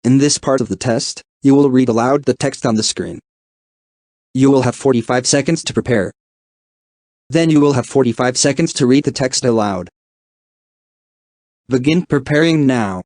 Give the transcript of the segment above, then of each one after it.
In this part of the test, you will read aloud the text on the screen. You will have 45 seconds to prepare. Then you will have 45 seconds to read the text aloud. Begin preparing now.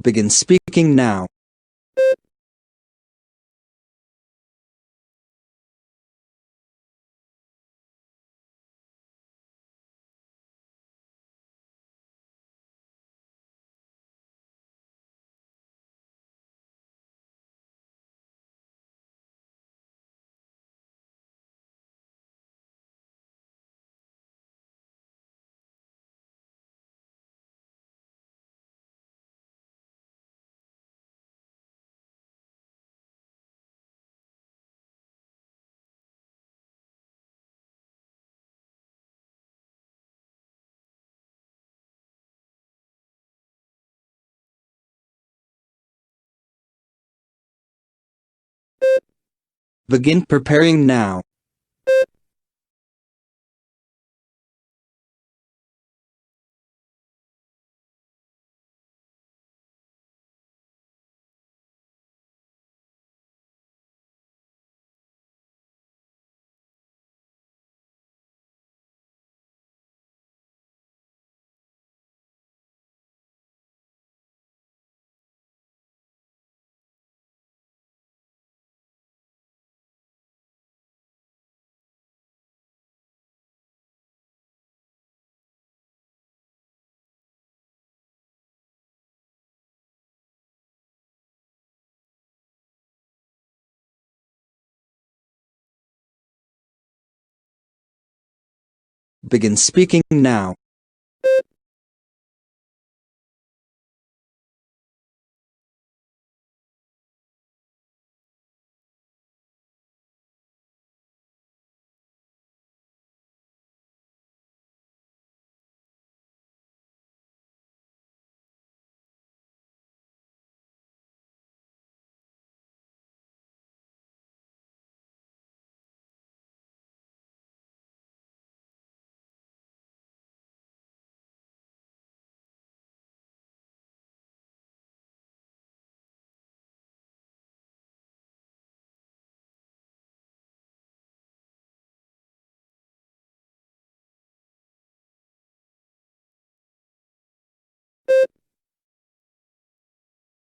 Begin speaking now. Begin preparing now. Begin speaking now.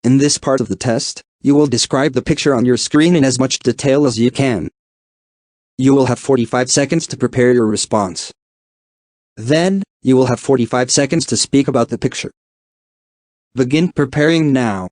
In this part of the test, you will describe the picture on your screen in as much detail as you can. You will have 45 seconds to prepare your response. Then, you will have 45 seconds to speak about the picture. Begin preparing now.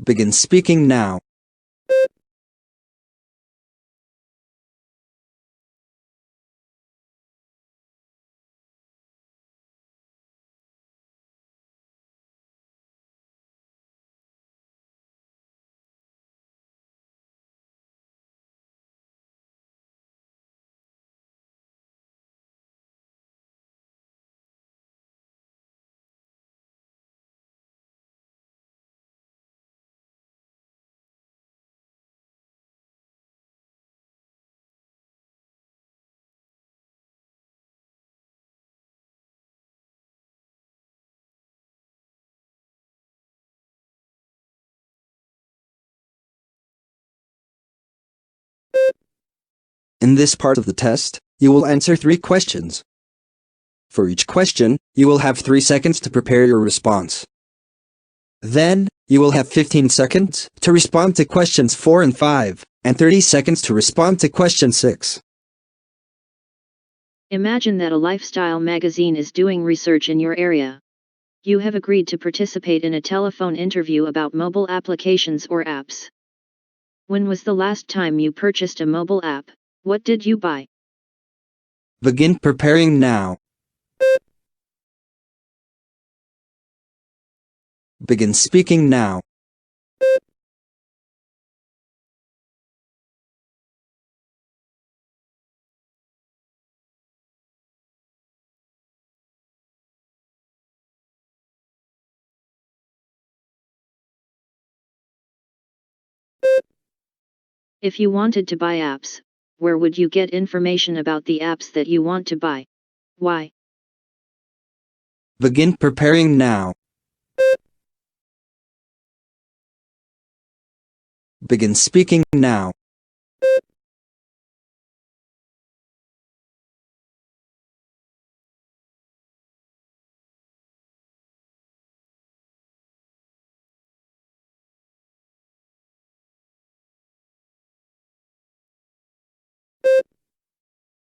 Begin speaking now. In this part of the test, you will answer 3 questions. For each question, you will have 3 seconds to prepare your response. Then, you will have 15 seconds to respond to questions 4 and 5, and 30 seconds to respond to question 6. Imagine that a lifestyle magazine is doing research in your area. You have agreed to participate in a telephone interview about mobile applications or apps. When was the last time you purchased a mobile app? What did you buy? Begin preparing now. Begin speaking now. If you wanted to buy apps, where would you get information about the apps that you want to buy? Why? Begin preparing now. Begin speaking now.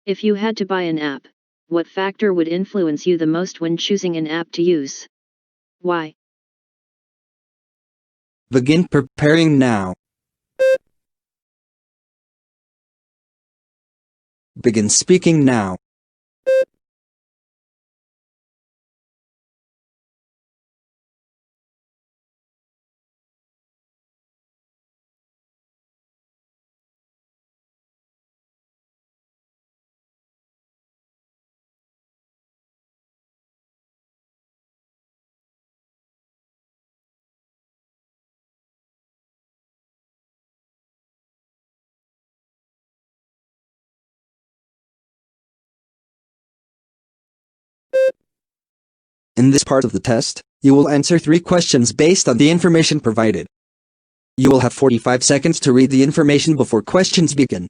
If you had to buy an app, what factor would influence you the most when choosing an app to use? Why? Begin preparing now. Begin speaking now. In this part of the test, you will answer 3 questions based on the information provided. You will have 45 seconds to read the information before questions begin.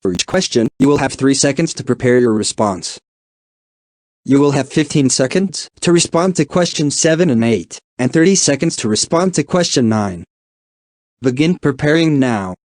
For each question, you will have 3 seconds to prepare your response. You will have 15 seconds to respond to questions 7 and 8, and 30 seconds to respond to question 9. Begin preparing now.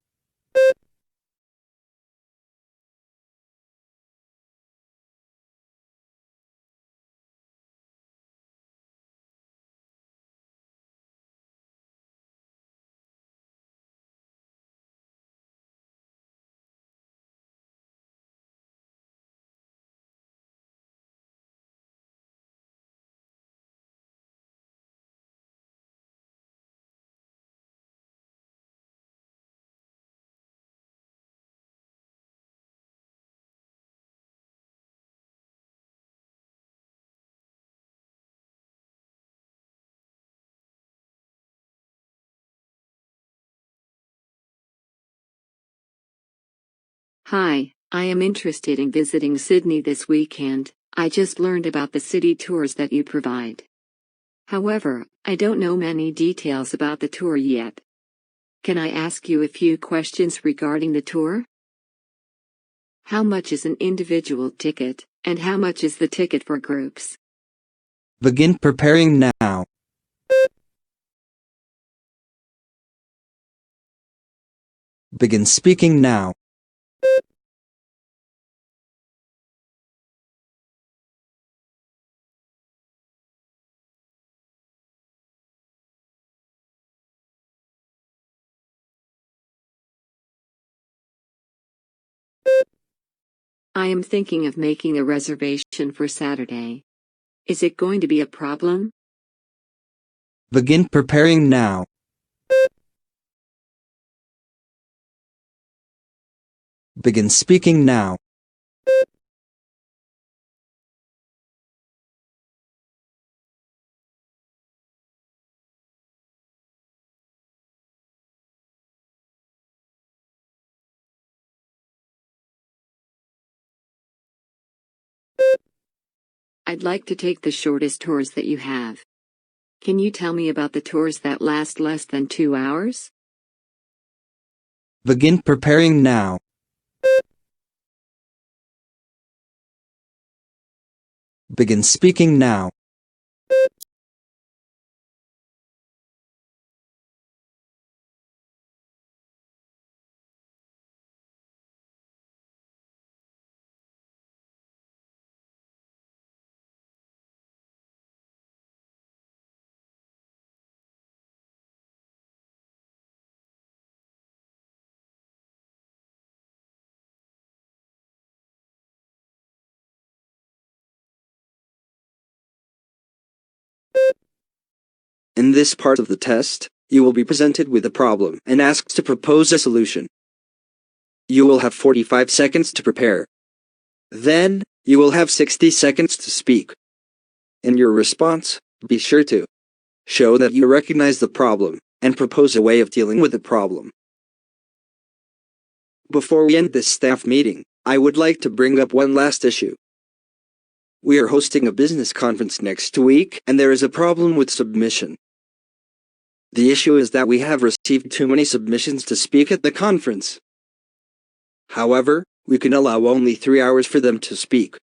Hi, I am interested in visiting Sydney this weekend. I just learned about the city tours that you provide. However, I don't know many details about the tour yet. Can I ask you a few questions regarding the tour? How much is an individual ticket, and how much is the ticket for groups? Begin preparing now. Begin speaking now. I am thinking of making a reservation for Saturday. Is it going to be a problem? Begin preparing now. Begin speaking now. I'd like to take the shortest tours that you have. Can you tell me about the tours that last less than 2 hours? Begin preparing now. Begin speaking now. In this part of the test, you will be presented with a problem and asked to propose a solution. You will have 45 seconds to prepare. Then, you will have 60 seconds to speak. In your response, be sure to show that you recognize the problem and propose a way of dealing with the problem. Before we end this staff meeting, I would like to bring up one last issue. We are hosting a business conference next week, and there is a problem with submission. The issue is that we have received too many submissions to speak at the conference. However, we can allow only 3 hours for them to speak.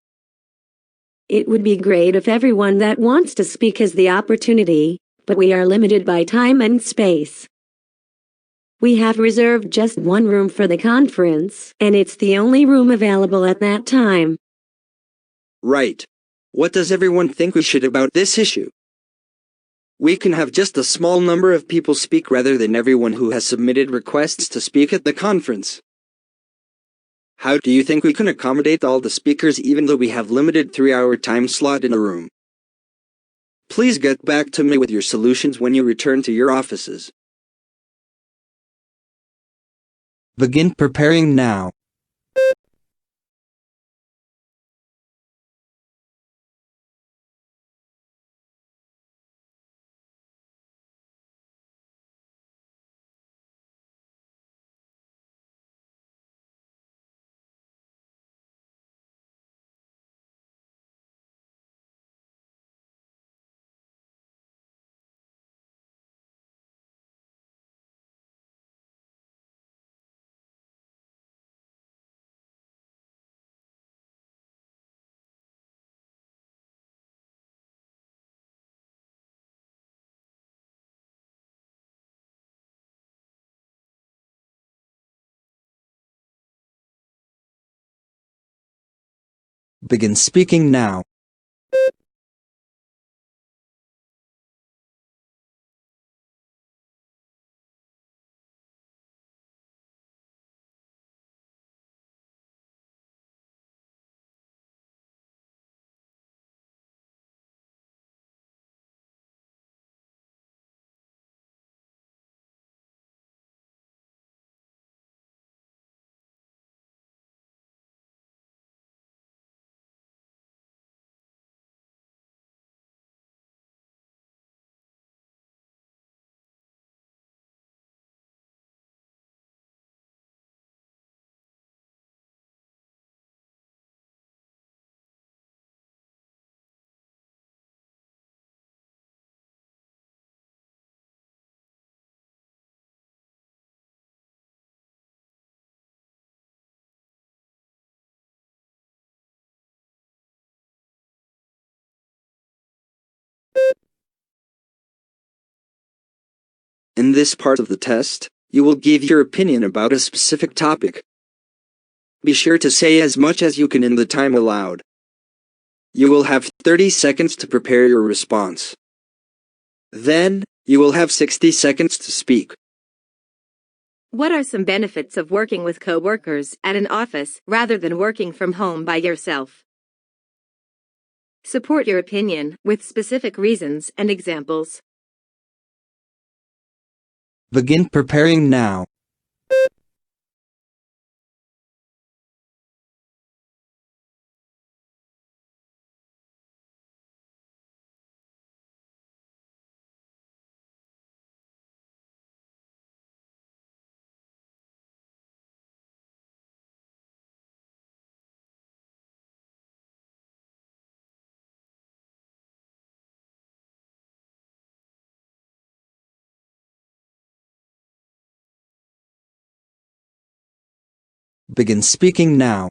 It would be great if everyone that wants to speak has the opportunity, but we are limited by time and space. We have reserved just one room for the conference, and it's the only room available at that time. Right. What does everyone think we should about this issue? We can have just a small number of people speak rather than everyone who has submitted requests to speak at the conference. How do you think we can accommodate all the speakers even though we have limited 3-hour time slot in a room? Please get back to me with your solutions when you return to your offices. Begin preparing now. Begin speaking now. In this part of the test, you will give your opinion about a specific topic. Be sure to say as much as you can in the time allowed. You will have 30 seconds to prepare your response. Then, you will have 60 seconds to speak. What are some benefits of working with coworkers at an office rather than working from home by yourself? Support your opinion with specific reasons and examples. Begin preparing now. Begin speaking now.